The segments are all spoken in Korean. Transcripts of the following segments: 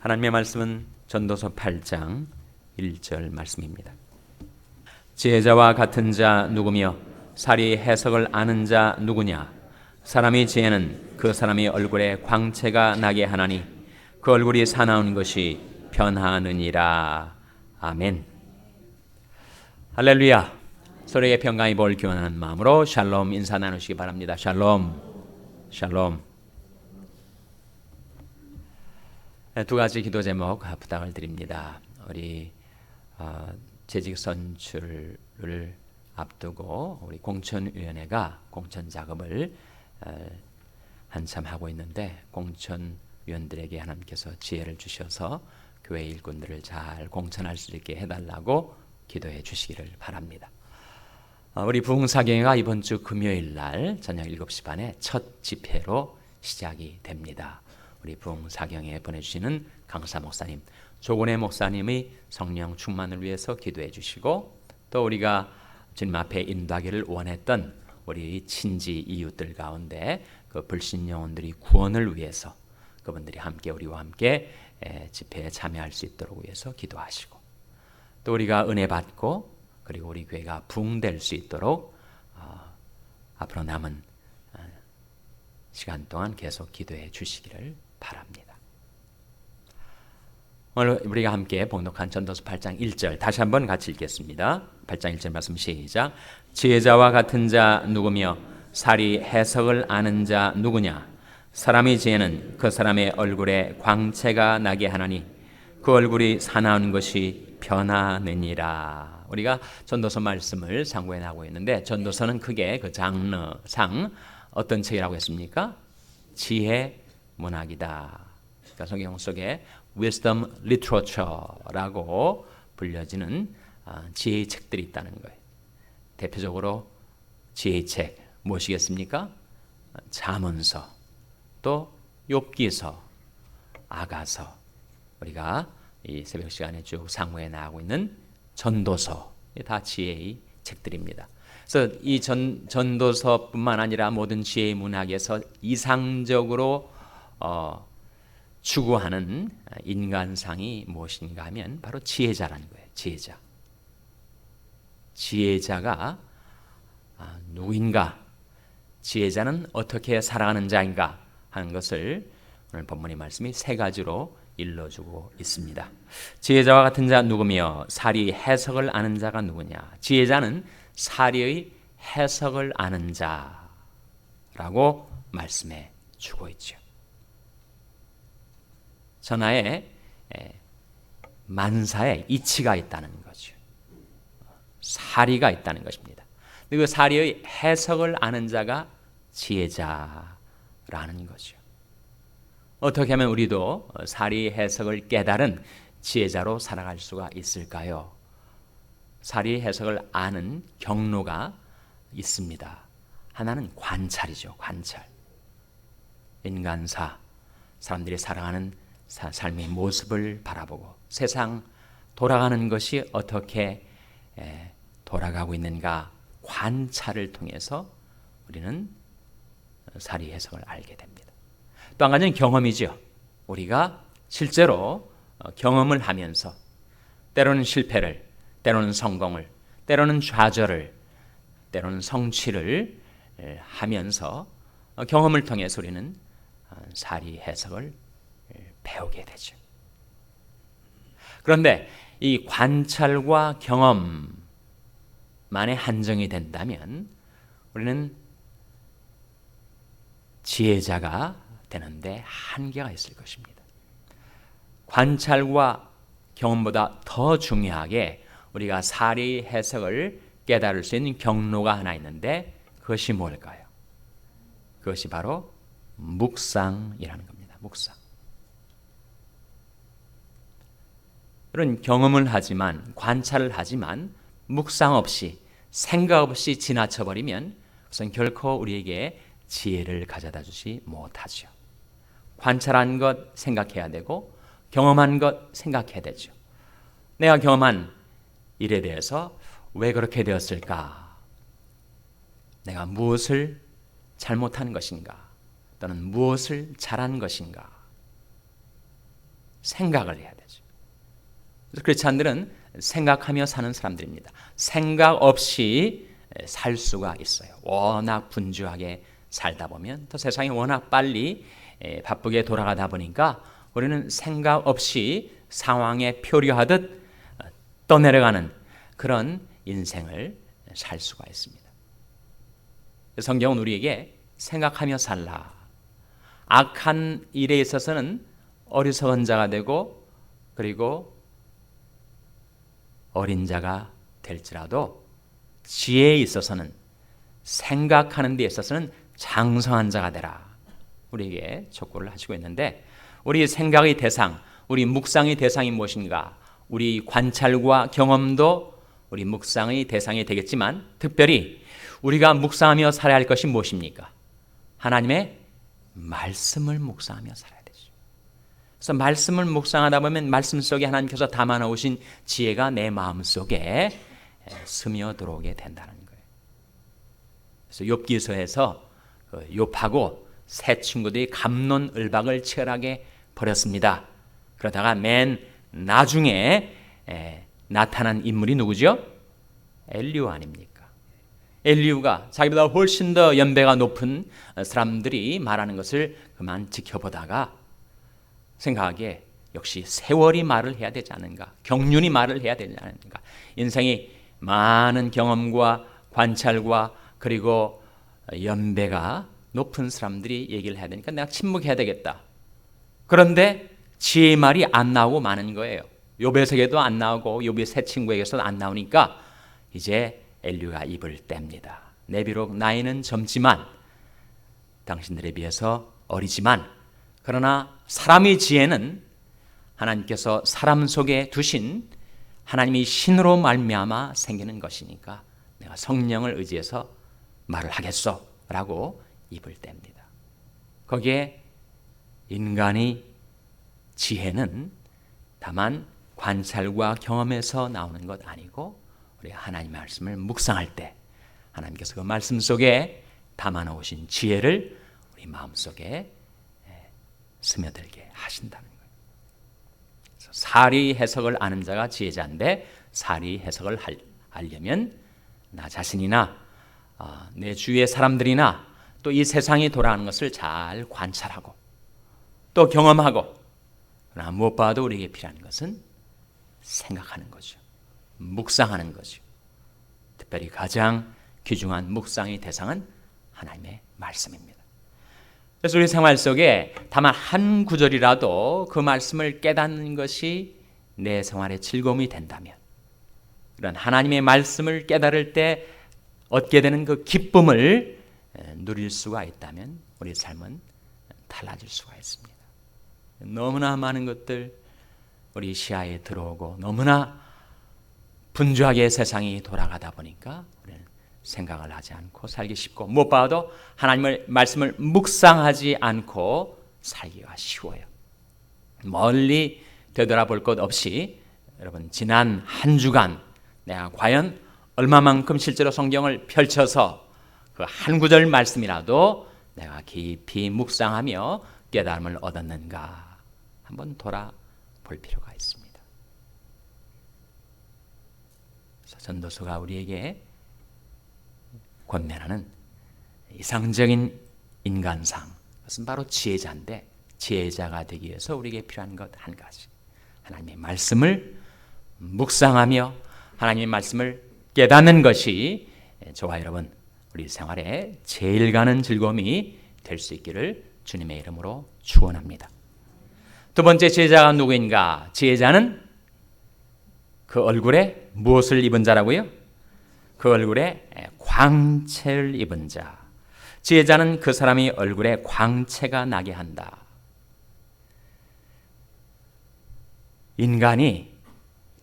하나님의 말씀은 전도서 8장 1절 말씀입니다. 지혜자와 같은 자 누구며 사리 해석을 아는 자 누구냐? 사람의 지혜는 그 사람의 얼굴에 광채가 나게 하나니 그 얼굴이 사나운 것이 변하느니라. 아멘. 할렐루야. 서로에게 평강의 복을 기원하는 마음으로 샬롬 인사 나누시기 바랍니다. 샬롬. 샬롬. 두 가지 기도 제목 부탁을 드립니다. 우리 재직 선출을 앞두고 우리 공천위원회가 공천 작업을 한참 하고 있는데 공천위원들에게 하나님께서 지혜를 주셔서 교회 일꾼들을 잘 공천할 수 있게 해달라고 기도해 주시기를 바랍니다. 우리 부흥사경회가 이번 주 금요일 날 저녁 7시 반에 첫 집회로 시작이 됩니다. 우리 부흥사경회에 보내주시는 강사 목사님, 조건혜 목사님의 성령 충만을 위해서 기도해 주시고, 또 우리가 주님 앞에 인도하기를 원했던 우리 친지 이웃들 가운데 그 불신 영혼들이 구원을 위해서 그분들이 함께 우리와 함께 집회에 참여할 수 있도록 위해서 기도하시고, 또 우리가 은혜 받고 그리고 우리 교회가 부흥될 수 있도록 앞으로 남은 시간 동안 계속 기도해 주시기를 바랍니다. 오늘 우리가 함께 봉독한 전도서 8장 1절 다시 한번 같이 읽겠습니다. 8장 1절 말씀 시작. 지혜자와 같은 자 누구며 사리 해석을 아는 자 누구냐? 사람의 지혜는 그 사람의 얼굴에 광채가 나게 하나니 그 얼굴이 사나운 것이 변하느니라. 우리가 전도서 말씀을 상고해 나가고 있는데, 전도서는 크게 그 장르상 어떤 책이라고 했습니까? 지혜 문학이다. 그러니까 성경 속에 wisdom literature라고 불려지는 지혜의 책들이 있다는 거예요. 대표적으로 지혜의 책 무엇이겠습니까? 잠언서, 또 욥기서, 아가서, 우리가 이 새벽 시간에 쭉 상고해 나가고 있는 전도서, 다 지혜의 책들입니다. 그래서 이 전도서뿐만 아니라 모든 지혜의 문학에서 이상적으로 추구하는 인간상이 무엇인가 하면 바로 지혜자라는 거예요. 지혜자. 지혜자가 누구인가? 지혜자는 어떻게 살아가는 자인가? 하는 것을 오늘 본문의 말씀이 세 가지로 일러주고 있습니다. 지혜자와 같은 자 누구며 사리 해석을 아는 자가 누구냐? 지혜자는 사리의 해석을 아는 자라고 말씀해 주고 있죠. 전하에 만사에 이치가 있다는 거죠. 사리가 있다는 것입니다. 그 사리의 해석을 아는 자가 지혜자라는 거죠. 어떻게 하면 우리도 사리 해석을 깨달은 지혜자로 살아갈 수가 있을까요? 사리 해석을 아는 경로가 있습니다. 하나는 관찰이죠. 관찰. 인간사, 사람들이 살아가는 삶의 모습을 바라보고 세상 돌아가는 것이 어떻게 돌아가고 있는가 관찰을 통해서 우리는 사리 해석을 알게 됩니다. 또 한 가지는 경험이죠. 우리가 실제로 경험을 하면서 때로는 실패를, 때로는 성공을, 때로는 좌절을, 때로는 성취를 하면서 경험을 통해서 우리는 사리 해석을 배우게 되죠. 그런데 이 관찰과 경험만에 한정이 된다면 우리는 지혜자가 되는데 한계가 있을 것입니다. 관찰과 경험보다 더 중요하게 우리가 사리 해석을 깨달을 수 있는 경로가 하나 있는데, 그것이 뭘까요? 그것이 바로 묵상이라는 겁니다. 묵상. 이런 경험을 하지만, 관찰을 하지만 묵상 없이, 생각 없이 지나쳐버리면 그것은 결코 우리에게 지혜를 가져다 주지 못하죠. 관찰한 것 생각해야 되고 경험한 것 생각해야 되죠. 내가 경험한 일에 대해서 왜 그렇게 되었을까? 내가 무엇을 잘못한 것인가? 또는 무엇을 잘한 것인가? 생각을 해야 되죠. 그래서 크리스찬들은 생각하며 사는 사람들입니다. 생각 없이 살 수가 있어요. 워낙 분주하게 살다 보면 또 세상이 워낙 빨리 바쁘게 돌아가다 보니까 우리는 생각 없이 상황에 표류하듯 떠내려가는 그런 인생을 살 수가 있습니다. 성경은 우리에게 생각하며 살라. 악한 일에 있어서는 어리석은 자가 되고 그리고 어린 자가 될지라도 지혜에 있어서는 생각하는 데 있어서는 장성한 자가 되라. 우리에게 촉구를 하시고 있는데 우리 생각의 대상, 우리 묵상의 대상이 무엇인가? 우리 관찰과 경험도 우리 묵상의 대상이 되겠지만 특별히 우리가 묵상하며 살아야 할 것이 무엇입니까? 하나님의 말씀을 묵상하며 살아야 되죠. 그래서 말씀을 묵상하다 보면 말씀 속에 하나님께서 담아놓으신 지혜가 내 마음속에 스며들어오게 된다는 거예요. 그래서 욥기서에서 욥하고 세 친구들이 갑론을박을 치열하게 벌였습니다. 그러다가 맨 나중에 나타난 인물이 누구죠? 엘리후 아닙니까? 엘리후가 자기보다 훨씬 더 연배가 높은 사람들이 말하는 것을 그만 지켜보다가 생각하기에 역시 세월이 말을 해야 되지 않은가, 경륜이 말을 해야 되지 않은가. 인생이 많은 경험과 관찰과 그리고 연배가 높은 사람들이 얘기를 해야 되니까 내가 침묵해야 되겠다. 그런데 지혜의 말이 안 나오고 마는 거예요. 욥에서도 안 나오고 욥의 세 친구에게서도 안 나오니까 이제 엘리후가 입을 뗍니다. 내 비록 나이는 젊지만 당신들에 비해서 어리지만 그러나 사람의 지혜는 하나님께서 사람 속에 두신 하나님의 신으로 말미암아 생기는 것이니까 내가 성령을 의지해서 말을 하겠소 라고 입을 뗍니다. 거기에 인간의 지혜는 다만 관찰과 경험에서 나오는 것 아니고 우리가 하나님의 말씀을 묵상할 때 하나님께서 그 말씀 속에 담아놓으신 지혜를 우리 마음속에 스며들게 하신다는 거예요. 그래서 사리 해석을 아는 자가 지혜자인데 사리 해석을 하려면 나 자신이나 내 주위의 사람들이나 또 이 세상이 돌아가는 것을 잘 관찰하고 또 경험하고 그러나 무엇보다도 우리에게 필요한 것은 생각하는 거죠. 묵상하는 거죠. 특별히 가장 귀중한 묵상의 대상은 하나님의 말씀입니다. 그래서 우리 생활 속에 다만 한 구절이라도 그 말씀을 깨닫는 것이 내 생활의 즐거움이 된다면 그런 하나님의 말씀을 깨달을 때 얻게 되는 그 기쁨을 누릴 수가 있다면 우리 삶은 달라질 수가 있습니다. 너무나 많은 것들 우리 시야에 들어오고 너무나 분주하게 세상이 돌아가다 보니까 우리는 생각을 하지 않고 살기 쉽고 무엇보다도 하나님의 말씀을 묵상하지 않고 살기가 쉬워요. 멀리 되돌아볼 것 없이 여러분 지난 한 주간 내가 과연 얼마만큼 실제로 성경을 펼쳐서 그 한 구절 말씀이라도 내가 깊이 묵상하며 깨달음을 얻었는가 한번 돌아볼 필요가 있습니다. 전도서가 우리에게 권면하는 이상적인 인간상 그것은 바로 지혜자인데 지혜자가 되기 위해서 우리에게 필요한 것 한 가지 하나님의 말씀을 묵상하며 하나님의 말씀을 깨닫는 것이 저와 여러분 우리 생활에 제일 가는 즐거움이 될 수 있기를 주님의 이름으로 축원합니다. 두 번째 지혜자가 누구인가? 지혜자는 그 얼굴에 무엇을 입은 자라고요? 그 얼굴에 광채를 입은 자. 지혜자는 그 사람이 얼굴에 광채가 나게 한다. 인간이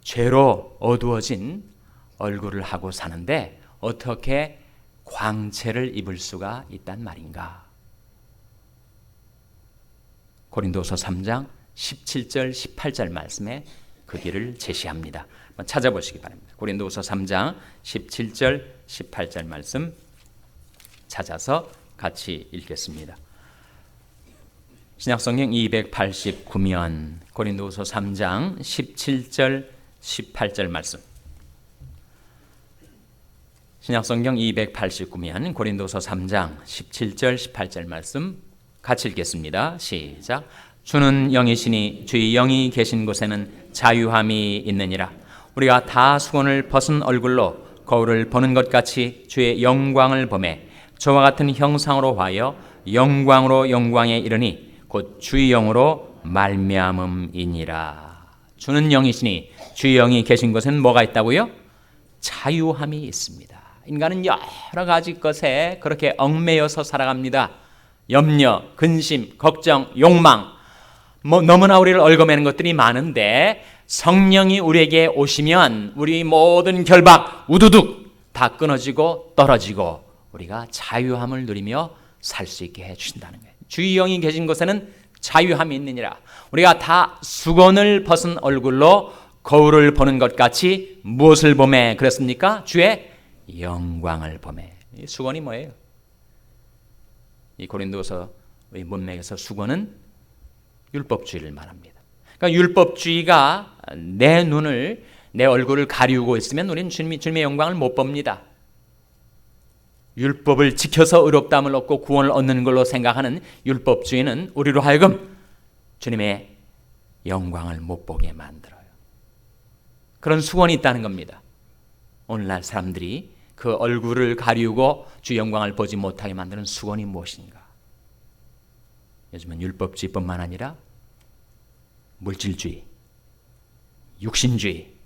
죄로 어두워진 얼굴을 하고 사는데 어떻게 광채를 입을 수가 있단 말인가? 고린도서 3장 17절 18절 말씀에 그 길을 제시합니다. 한번 찾아보시기 바랍니다. 고린도서 3장 17절 18절 말씀 찾아서 같이 읽겠습니다. 신약성경 289면 고린도후서 3장 17절 18절 말씀. 신약성경 289면 고린도후서 3장 17절 18절 말씀 같이 읽겠습니다. 시작. 주는 영이시니 주의 영이 계신 곳에는 자유함이 있느니라. 우리가 다 수건을 벗은 얼굴로 거울을 보는 것 같이 주의 영광을 보매 저와 같은 형상으로 하여 영광으로 영광에 이르니 곧 주의 영으로 말미암음이니라. 주는 영이시니 주의 영이 계신 곳에는 뭐가 있다고요? 자유함이 있습니다. 인간은 여러 가지 것에 그렇게 얽매여서 살아갑니다. 염려, 근심, 걱정, 욕망, 너무나 우리를 얽어매는 것들이 많은데 성령이 우리에게 오시면 우리 모든 결박, 우두둑 다 끊어지고 떨어지고 우리가 자유함을 누리며 살 수 있게 해주신다는 거예요. 주의 영이 계신 곳에는 자유함이 있느니라. 우리가 다 수건을 벗은 얼굴로 거울을 보는 것 같이 무엇을 보매 그랬습니까? 주의 영광을 보매. 이 수건이 뭐예요? 이 고린도서 문맥에서 수건은 율법주의를 말합니다. 그러니까 율법주의가 내 눈을, 내 얼굴을 가리우고 있으면 우리는 주님의 영광을 못 봅니다. 율법을 지켜서 의롭다함을 얻고 구원을 얻는 걸로 생각하는 율법주의는 우리로 하여금 주님의 영광을 못 보게 만들어요. 그런 수건이 있다는 겁니다. 오늘날 사람들이 그 얼굴을 가리우고 주 영광을 보지 못하게 만드는 수건이 무엇인가? 요즘은 율법주의뿐만 아니라 물질주의, 육신주의,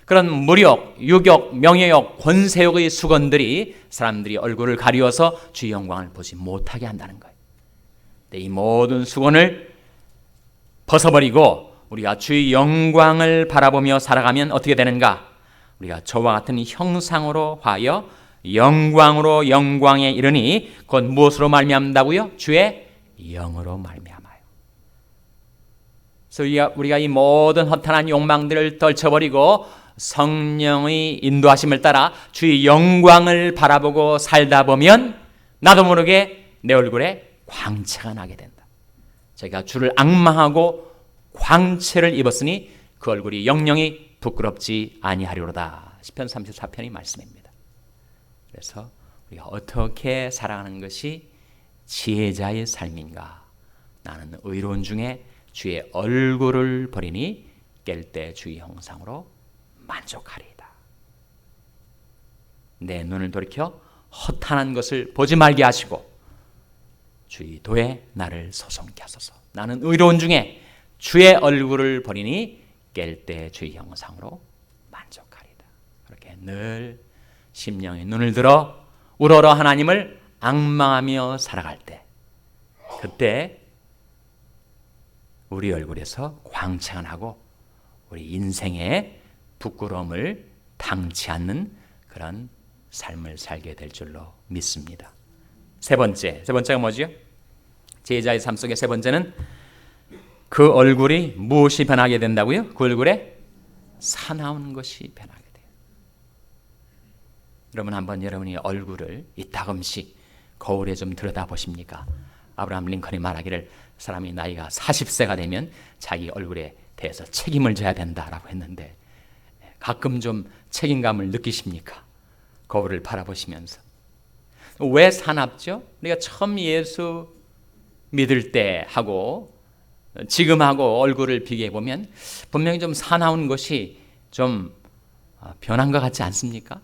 그런 무력, 유격, 명예욕, 권세욕의 수건들이 사람들이 얼굴을 가리워서 주의 영광을 보지 못하게 한다는 거예요. 이 모든 수건을 벗어버리고 우리가 주의 영광을 바라보며 살아가면 어떻게 되는가? 우리가 저와 같은 형상으로 하여 영광으로 영광에 이르니 곧 무엇으로 말미암다고요? 주의 영으로 말미암아요. 그래서 우리가 이 모든 허탄한 욕망들을 떨쳐버리고 성령의 인도하심을 따라 주의 영광을 바라보고 살다 보면 나도 모르게 내 얼굴에 광채가 나게 된다. 제가 주를 앙망하고 광채를 입었으니 그 얼굴이 영영이 부끄럽지 아니하리로다. 시편 34편이 말씀입니다. 그래서 우리가 어떻게 살아가는 것이 지혜자의 삶인가? 나는 의로운 중에 주의 얼굴을 버리니 깰 때 주의 형상으로 만족하리이다. 내 눈을 돌이켜 허탄한 것을 보지 말게 하시고 주의 도에 나를 소송케 하소서. 나는 의로운 중에 주의 얼굴을 버리니 깰 때 주의 형상으로 만족하리이다. 그렇게 늘 심령의 눈을 들어 우러러 하나님을 앙망하며 살아갈 때, 그때 우리 얼굴에서 광채가 나고 우리 인생의 부끄러움을 당치 않는 그런 삶을 살게 될 줄로 믿습니다. 세 번째가 뭐지요? 제자의 삶 속의 세 번째는 그 얼굴이 무엇이 변하게 된다고요? 그 얼굴에 사나운 것이 변하게 돼요. 여러분 한번 여러분이 얼굴을 이따금씩 거울에 좀 들여다보십니까? 아브라함 링컨이 말하기를 사람이 나이가 40세가 되면 자기 얼굴에 대해서 책임을 져야 된다라고 했는데 가끔 좀 책임감을 느끼십니까? 거울을 바라보시면서. 왜 사납죠? 우리가 처음 예수 믿을 때 하고 지금하고 얼굴을 비교해 보면 분명히 좀 사나운 것이 좀 변한 것 같지 않습니까?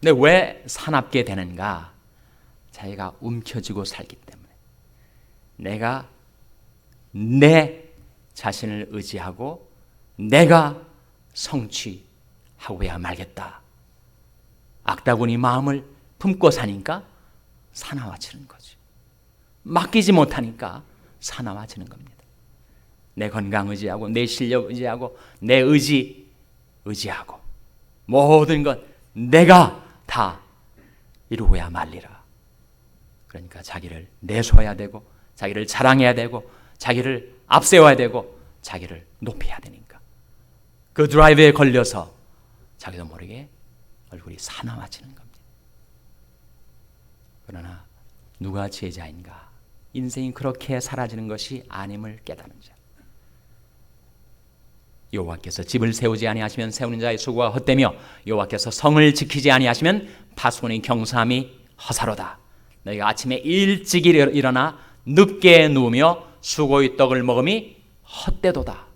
근데 왜 사납게 되는가? 자기가 움켜쥐고 살기 때문에 내가 내 자신을 의지하고 내가 성취하고야 말겠다. 악다구니 마음을 품고 사니까 사나워지는 거죠. 맡기지 못하니까 사나워지는 겁니다. 내 건강 의지하고 내 실력 의지하고 내 의지하고 모든 것 내가 다 이루어야 말리라. 그러니까 자기를 내세워야 되고 자기를 자랑해야 되고 자기를 앞세워야 되고 자기를 높여야 되니까 그 드라이브에 걸려서 자기도 모르게 얼굴이 사나워지는 겁니다. 그러나 누가 제자인가? 인생이 그렇게 사라지는 것이 아님을 깨닫는 자. 여호와께서 집을 세우지 아니하시면 세우는 자의 수고가 헛되며 여호와께서 성을 지키지 아니하시면 파수꾼의 경사함이 허사로다. 너희가 아침에 일찍 일어나 늦게 누우며 수고의 떡을 먹음이 헛되도다.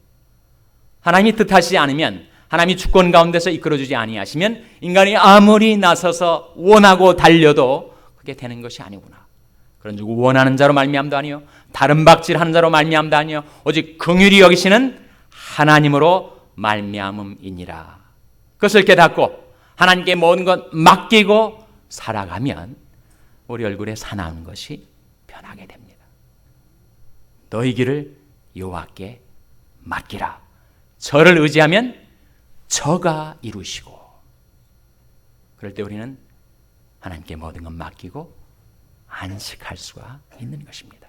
하나님이 뜻하시지 않으면, 하나님이 주권 가운데서 이끌어주지 아니하시면 인간이 아무리 나서서 원하고 달려도 그게 되는 것이 아니구나. 그런즉 원하는 자로 말미암도 아니요 다른 박질하는 자로 말미암도 아니요 오직 긍휼히 여기시는 하나님으로 말미암음이니라. 그것을 깨닫고 하나님께 모든 것 맡기고 살아가면 우리 얼굴에 사나운 것이 변하게 됩니다. 너희 길을 여호와께 맡기라. 저를 의지하면 저가 이루시고. 그럴 때 우리는 하나님께 모든 것 맡기고 안식할 수가 있는 것입니다.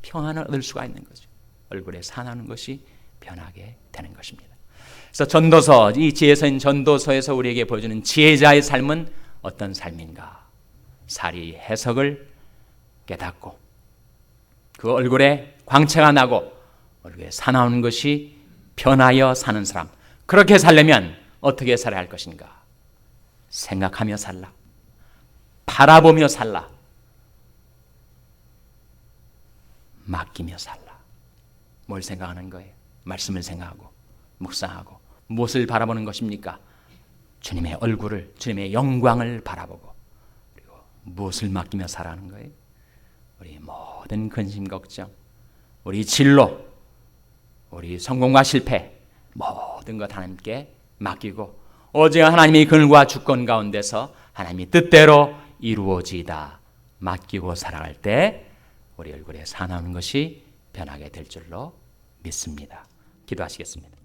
평안을 얻을 수가 있는 거죠. 얼굴에 사나운 것이 변하게 되는 것입니다. 그래서 전도서, 이 지혜서인 전도서에서 우리에게 보여주는 지혜자의 삶은 어떤 삶인가? 사리 해석을 깨닫고 그 얼굴에 광채가 나고 얼굴에 사나운 것이 변하여 사는 사람. 그렇게 살려면 어떻게 살아야 할 것인가? 생각하며 살라. 바라보며 살라. 맡기며 살라. 뭘 생각하는 거예요? 말씀을 생각하고 묵상하고 무엇을 바라보는 것입니까? 주님의 얼굴을, 주님의 영광을 바라보고, 그리고 무엇을 맡기며 살아가는 거예요? 우리 모든 근심 걱정, 우리 진로, 우리 성공과 실패, 모든 것 하나님께 맡기고 오직 하나님의 긍휼과 주권 가운데서 하나님의 뜻대로 이루어지이다 맡기고 살아갈 때 우리 얼굴에 사나운 것이 변하게 될 줄로 믿습니다. 기도하시겠습니다.